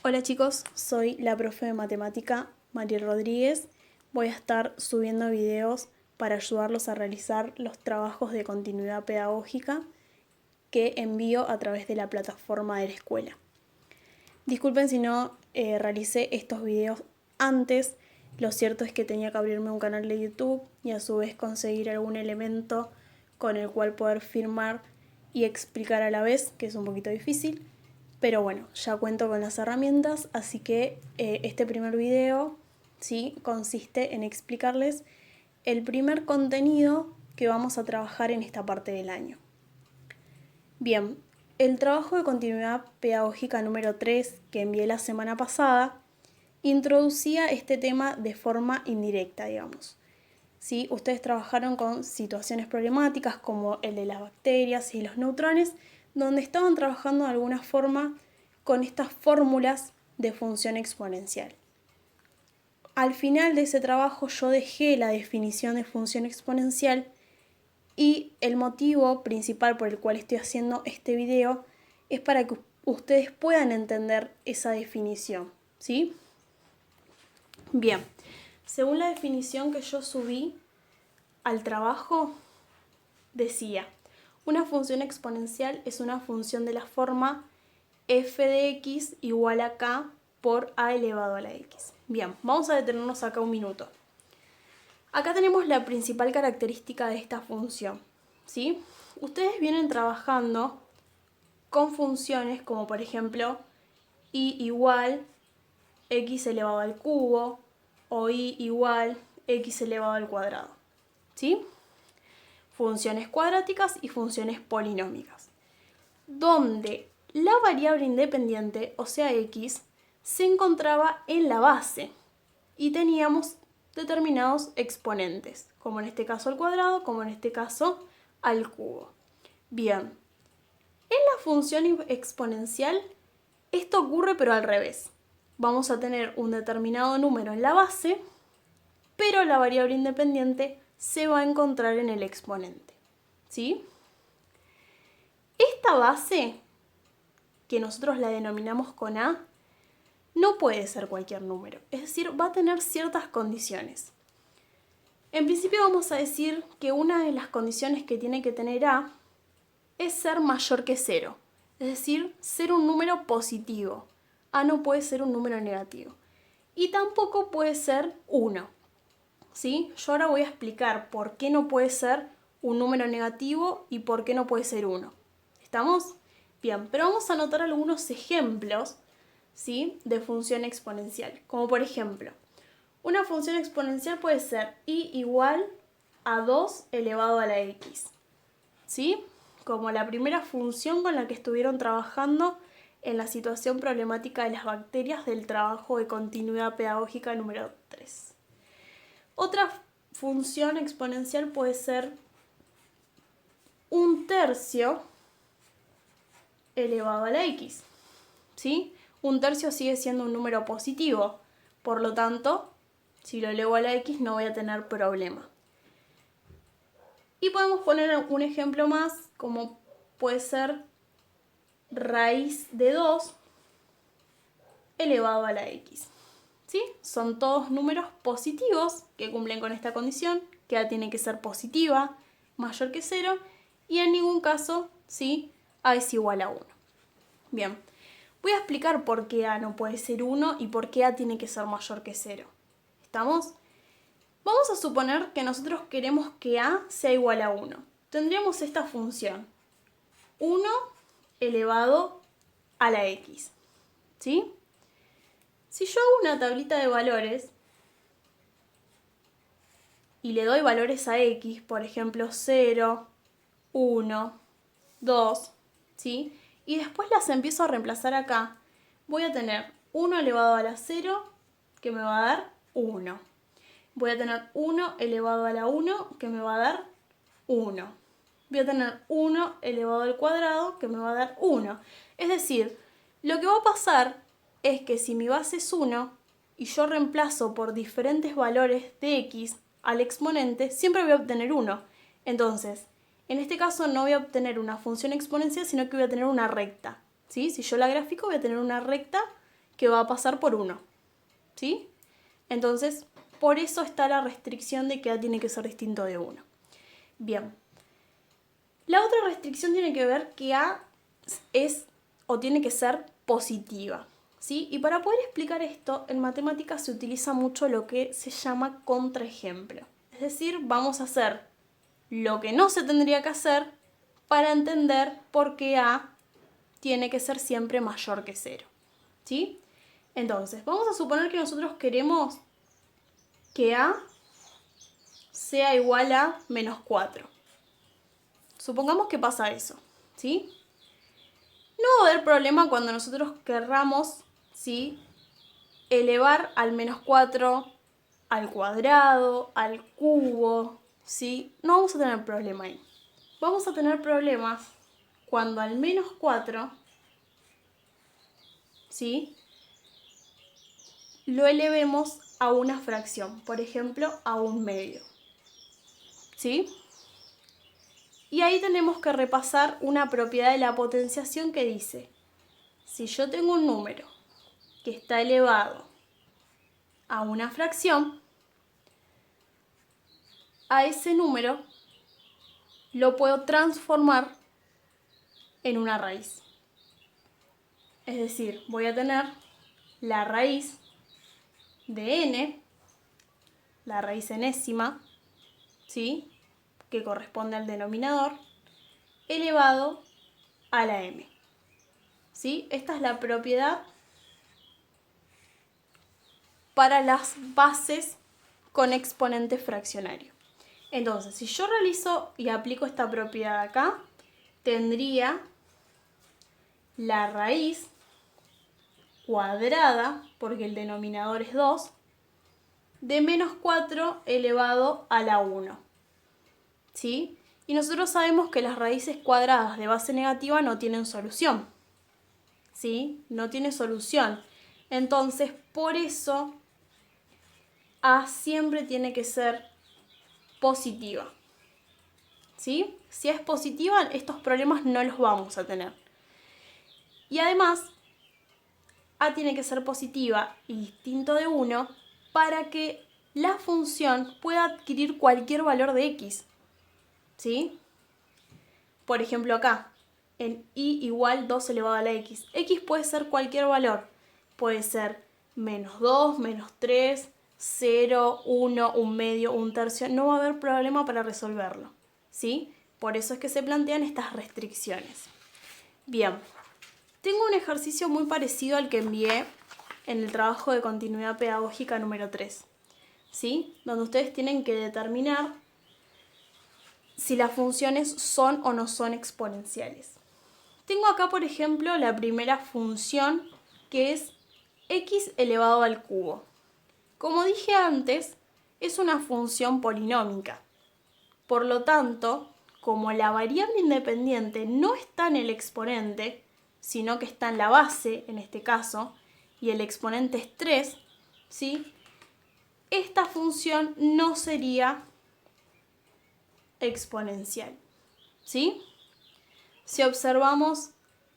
Hola chicos, soy la profe de matemática Mariel Rodríguez. Voy a estar subiendo videos para ayudarlos a realizar los trabajos de continuidad pedagógica que envío a través de la plataforma de la escuela. Disculpen si no realicé estos videos antes. Lo cierto es que tenía que abrirme un canal de YouTube y a su vez conseguir algún elemento con el cual poder filmar y explicar a la vez, que es un poquito difícil. Pero bueno, ya cuento con las herramientas, así que este primer video ¿sí? Consiste en explicarles el primer contenido que vamos a trabajar en esta parte del año. Bien, el trabajo de continuidad pedagógica número 3 que envié la semana pasada introducía este tema de forma indirecta, digamos. ¿Sí? Ustedes trabajaron con situaciones problemáticas como el de las bacterias y los neutrones, donde estaban trabajando de alguna forma con estas fórmulas de función exponencial. Al final de ese trabajo yo dejé la definición de función exponencial y el motivo principal por el cual estoy haciendo este video es para que ustedes puedan entender esa definición, ¿sí? Bien, según la definición que yo subí al trabajo, decía, una función exponencial es una función de la forma f de x igual a k por a elevado a la x. Bien, vamos a detenernos acá un minuto. Acá tenemos la principal característica de esta función, ¿sí? Ustedes vienen trabajando con funciones como por ejemplo y igual x elevado al cubo o y igual x elevado al cuadrado, ¿sí? Funciones cuadráticas y funciones polinómicas, donde la variable independiente, o sea x, se encontraba en la base y teníamos determinados exponentes, como en este caso al cuadrado, como en este caso al cubo. Bien, en la función exponencial esto ocurre pero al revés. Vamos a tener un determinado número en la base, pero la variable independiente se va a encontrar en el exponente, ¿sí? Esta base, que nosotros la denominamos con A, no puede ser cualquier número, es decir, va a tener ciertas condiciones. En principio vamos a decir que una de las condiciones que tiene que tener A es ser mayor que 0, es decir, ser un número positivo. A no puede ser un número negativo. Y tampoco puede ser 1. ¿Sí? Yo ahora voy a explicar por qué no puede ser un número negativo y por qué no puede ser 1. ¿Estamos? Bien, pero vamos a anotar algunos ejemplos, ¿sí? De función exponencial. Como por ejemplo, una función exponencial puede ser y igual a 2 elevado a la x, ¿sí? Como la primera función con la que estuvieron trabajando en la situación problemática de las bacterias del trabajo de continuidad pedagógica número 3. Otra función exponencial puede ser 1/3 elevado a la x, ¿sí? 1/3 sigue siendo un número positivo, por lo tanto, si lo elevo a la x no voy a tener problema. Y podemos poner un ejemplo más, como puede ser raíz de 2 elevado a la x, ¿sí? Son todos números positivos que cumplen con esta condición, que A tiene que ser positiva, mayor que 0, y en ningún caso, ¿sí? A es igual a 1. Bien, voy a explicar por qué A no puede ser 1 y por qué A tiene que ser mayor que 0. ¿Estamos? Vamos a suponer que nosotros queremos que A sea igual a 1. Tendríamos esta función, 1 elevado a la x, ¿sí? Si yo hago una tablita de valores y le doy valores a x, por ejemplo 0, 1, 2, ¿sí? Y después las empiezo a reemplazar acá, voy a tener 1 elevado a la 0, que me va a dar 1. Voy a tener 1 elevado a la 1, que me va a dar 1. Voy a tener 1 elevado al cuadrado, que me va a dar 1. Es decir, lo que va a pasar es que si mi base es 1 y yo reemplazo por diferentes valores de x al exponente, siempre voy a obtener 1. Entonces, en este caso no voy a obtener una función exponencial, sino que voy a tener una recta, ¿sí? Si yo la grafico, voy a tener una recta que va a pasar por 1, ¿sí? Entonces, por eso está la restricción de que A tiene que ser distinto de 1. Bien. La otra restricción tiene que ver que A es o tiene que ser positiva, ¿sí? Y para poder explicar esto, en matemáticas se utiliza mucho lo que se llama contraejemplo. Es decir, vamos a hacer lo que no se tendría que hacer para entender por qué A tiene que ser siempre mayor que 0, ¿sí? Entonces, vamos a suponer que nosotros queremos que A sea igual a menos 4. Supongamos que pasa eso, ¿sí? No va a haber problema cuando nosotros querramos, ¿sí?, elevar al menos 4 al cuadrado, al cubo, ¿sí? No vamos a tener problema ahí. Vamos a tener problemas cuando al menos 4, ¿sí?, lo elevemos a una fracción, por ejemplo, a 1/2, ¿sí? Y ahí tenemos que repasar una propiedad de la potenciación que dice, si yo tengo un número que está elevado a una fracción, a ese número lo puedo transformar en una raíz. Es decir, voy a tener la raíz de n, la raíz enésima, ¿sí?, que corresponde al denominador, elevado a la m, ¿sí? Esta es la propiedad para las bases con exponente fraccionario. Entonces, si yo realizo y aplico esta propiedad acá, tendría la raíz cuadrada, porque el denominador es 2, de menos 4 elevado a la 1, ¿sí? Y nosotros sabemos que las raíces cuadradas de base negativa no tienen solución, ¿sí? No tiene solución. Entonces, por eso A siempre tiene que ser positiva, ¿sí? Si es positiva, estos problemas no los vamos a tener. Y además, A tiene que ser positiva y distinto de 1 para que la función pueda adquirir cualquier valor de x, ¿sí? Por ejemplo acá, en y igual 2 elevado a la x. X puede ser cualquier valor. Puede ser menos 2, menos 3, 0, 1, 1/2, 1/3. No va a haber problema para resolverlo, ¿sí? Por eso es que se plantean estas restricciones. Bien, tengo un ejercicio muy parecido al que envié en el trabajo de continuidad pedagógica número 3, ¿sí? Donde ustedes tienen que determinar si las funciones son o no son exponenciales. Tengo acá, por ejemplo, la primera función, que es x elevado al cubo. Como dije antes, es una función polinómica. Por lo tanto, como la variable independiente no está en el exponente, sino que está en la base, en este caso, y el exponente es 3, ¿sí?, esta función no sería exponencial, ¿sí? Si observamos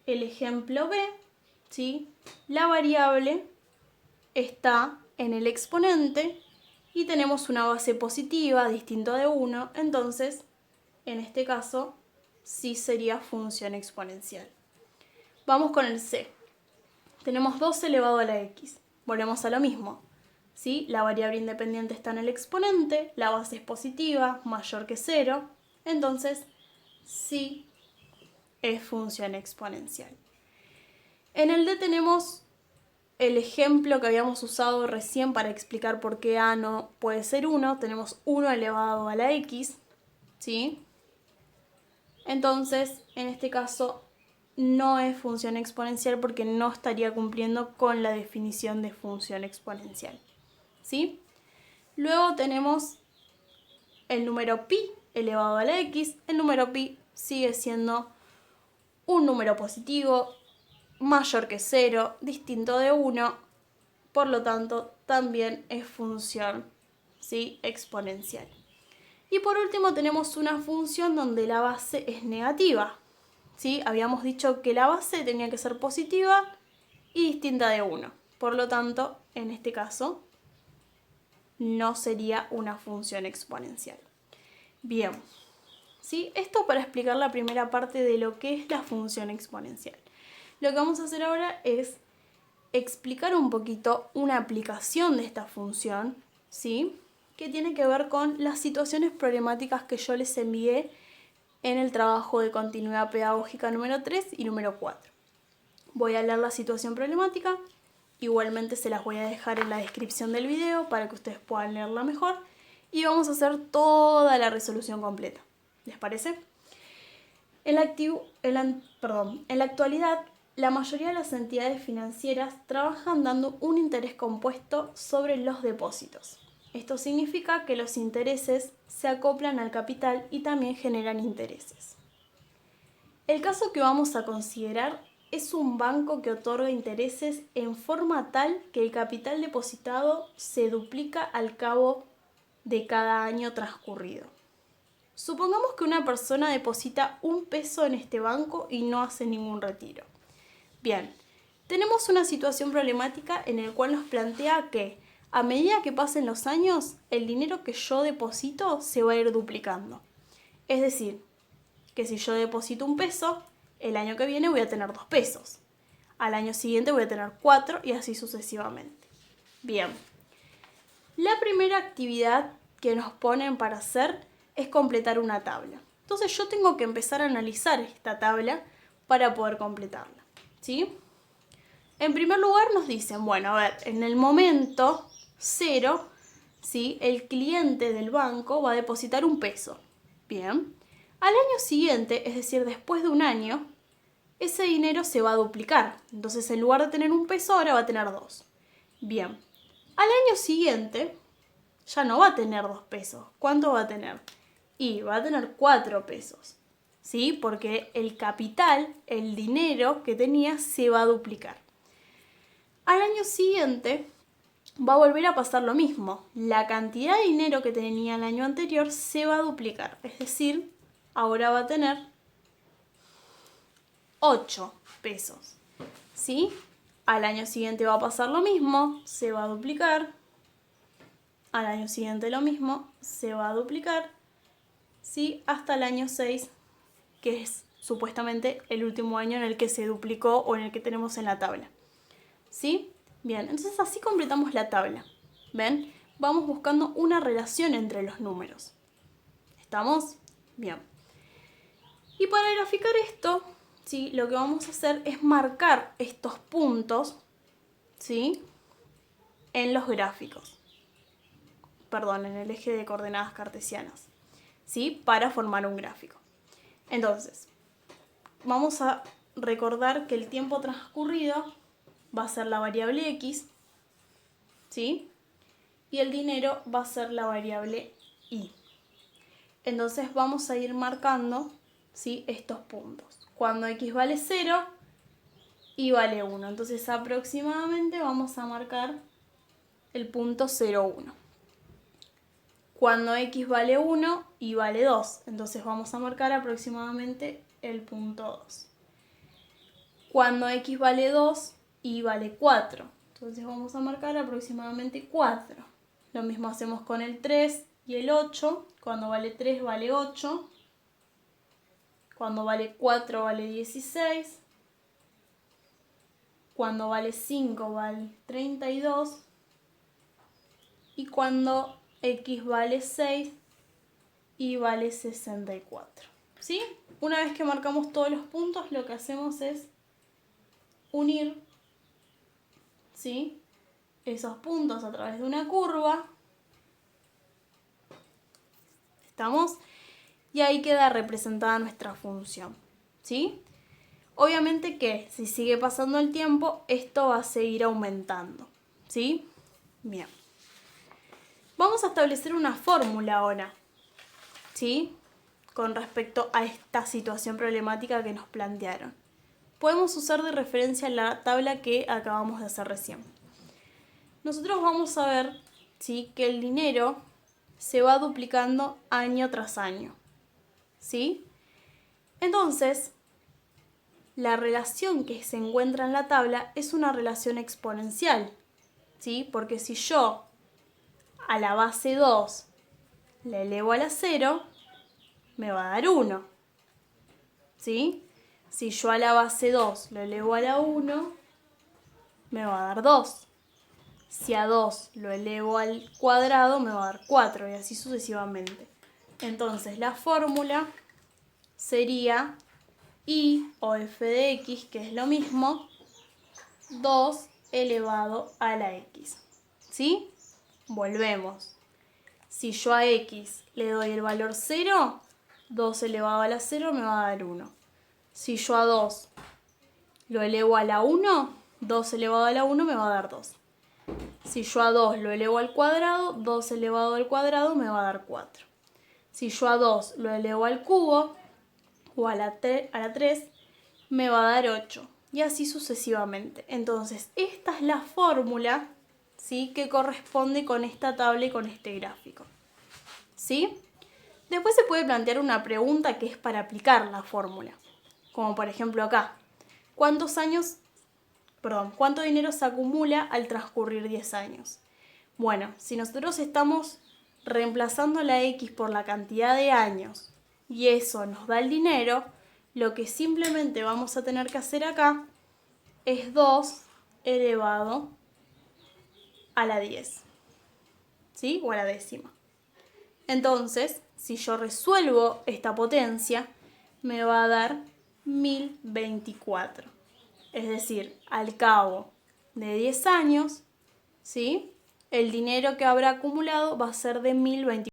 el ejemplo B, ¿sí?, la variable está en el exponente y tenemos una base positiva, distinto de 1, entonces, en este caso, sí sería función exponencial. Vamos con el C. Tenemos 2 elevado a la x. Volvemos a lo mismo, ¿sí? La variable independiente está en el exponente, la base es positiva, mayor que 0, entonces sí es función exponencial. En el D tenemos el ejemplo que habíamos usado recién para explicar por qué A no puede ser 1. Tenemos 1 elevado a la x, ¿sí? Entonces, en este caso, no es función exponencial porque no estaría cumpliendo con la definición de función exponencial, ¿sí? Luego tenemos el número pi elevado a la x. El número pi sigue siendo un número positivo, mayor que 0, distinto de 1, por lo tanto también es función, ¿sí?, exponencial. Y por último tenemos una función donde la base es negativa, ¿sí? Habíamos dicho que la base tenía que ser positiva y distinta de 1. Por lo tanto, en este caso, no sería una función exponencial. Bien, ¿sí? Esto para explicar la primera parte de lo que es la función exponencial. Lo que vamos a hacer ahora es explicar un poquito una aplicación de esta función, ¿sí? Que tiene que ver con las situaciones problemáticas que yo les envié en el trabajo de continuidad pedagógica número 3 y número 4. Voy a leer la situación problemática, igualmente se las voy a dejar en la descripción del video para que ustedes puedan leerla mejor y vamos a hacer toda la resolución completa. ¿Les parece? En la actualidad, la mayoría de las entidades financieras trabajan dando un interés compuesto sobre los depósitos. Esto significa que los intereses se acoplan al capital y también generan intereses. El caso que vamos a considerar es un banco que otorga intereses en forma tal que el capital depositado se duplica al cabo de cada año transcurrido. Supongamos que una persona deposita 1 peso en este banco y no hace ningún retiro. Bien, tenemos una situación problemática en la cual nos plantea que a medida que pasen los años, el dinero que yo deposito se va a ir duplicando. Es decir, que si yo deposito 1 peso, el año que viene voy a tener 2 pesos. Al año siguiente voy a tener 4 y así sucesivamente. Bien, la primera actividad que nos ponen para hacer es completar una tabla. Entonces yo tengo que empezar a analizar esta tabla para poder completarla, ¿sí? En primer lugar nos dicen, bueno, a ver, en el momento 0, ¿sí? El cliente del banco va a depositar 1 peso. Bien. Al año siguiente, es decir, después de un año, ese dinero se va a duplicar. Entonces, en lugar de tener 1 peso, ahora va a tener 2. Bien. Al año siguiente, ya no va a tener 2 pesos. ¿Cuánto va a tener? Y va a tener 4 pesos. ¿Sí? Porque el capital, el dinero que tenía, se va a duplicar. Al año siguiente va a volver a pasar lo mismo. La cantidad de dinero que tenía el año anterior se va a duplicar. Es decir, ahora va a tener 8 pesos. ¿Sí? Al año siguiente va a pasar lo mismo, se va a duplicar. Al año siguiente lo mismo, se va a duplicar. ¿Sí? Hasta el año 6, que es supuestamente el último año en el que se duplicó o en el que tenemos en la tabla. ¿Sí? Bien, entonces así completamos la tabla. ¿Ven? Vamos buscando una relación entre los números. ¿Estamos? Bien. Y para graficar esto, ¿sí? Lo que vamos a hacer es marcar estos puntos, ¿sí? En los gráficos. Perdón, en el eje de coordenadas cartesianas, ¿sí? Para formar un gráfico. Entonces, vamos a recordar que el tiempo transcurrido va a ser la variable x, ¿sí? Y el dinero va a ser la variable y. Entonces vamos a ir marcando, ¿sí? Estos puntos. Cuando x vale 0, y vale 1. Entonces aproximadamente vamos a marcar el punto 0,1. Cuando x vale 1, y vale 2. Entonces vamos a marcar aproximadamente el punto 2. Cuando x vale 2, y vale 4. Entonces vamos a marcar aproximadamente 4. Lo mismo hacemos con el 3 y el 8. Cuando vale 3 vale 8. Cuando vale 4 vale 16. Cuando vale 5 vale 32. Y cuando x vale 6 y vale 64. ¿Sí? Una vez que marcamos todos los puntos, lo que hacemos es unir, ¿sí? Esos puntos a través de una curva. ¿Estamos? Y ahí queda representada nuestra función, ¿sí? Obviamente que si sigue pasando el tiempo, esto va a seguir aumentando, ¿sí? Bien. Vamos a establecer una fórmula ahora, ¿sí? Con respecto a esta situación problemática que nos plantearon. Podemos usar de referencia la tabla que acabamos de hacer recién. Nosotros vamos a ver, ¿sí? Que el dinero se va duplicando año tras año, ¿sí? Entonces, la relación que se encuentra en la tabla es una relación exponencial, ¿sí? Porque si yo a la base 2 le elevo a la 0, me va a dar 1, ¿sí? Si yo a la base 2 lo elevo a la 1, me va a dar 2. Si a 2 lo elevo al cuadrado, me va a dar 4 y así sucesivamente. Entonces la fórmula sería y o f de x, que es lo mismo, 2 elevado a la x. ¿Sí? Volvemos. Si yo a x le doy el valor 0, 2 elevado a la 0 me va a dar 1. Si yo a 2 lo elevo a la 1, 2 elevado a la 1 me va a dar 2. Si yo a 2 lo elevo al cuadrado, 2 elevado al cuadrado me va a dar 4. Si yo a 2 lo elevo al cubo o a la 3, me va a dar 8. Y así sucesivamente. Entonces, esta es la fórmula, ¿sí?, que corresponde con esta tabla y con este gráfico. ¿Sí? Después se puede plantear una pregunta que es para aplicar la fórmula. Como por ejemplo acá. ¿Cuánto dinero se acumula al transcurrir 10 años? Bueno, si nosotros estamos reemplazando la x por la cantidad de años y eso nos da el dinero, lo que simplemente vamos a tener que hacer acá es 2 elevado a la 10, ¿sí? O a la décima. Entonces, si yo resuelvo esta potencia, me va a dar 1024. Es decir, al cabo de 10 años, ¿sí?, el dinero que habrá acumulado va a ser de 1024.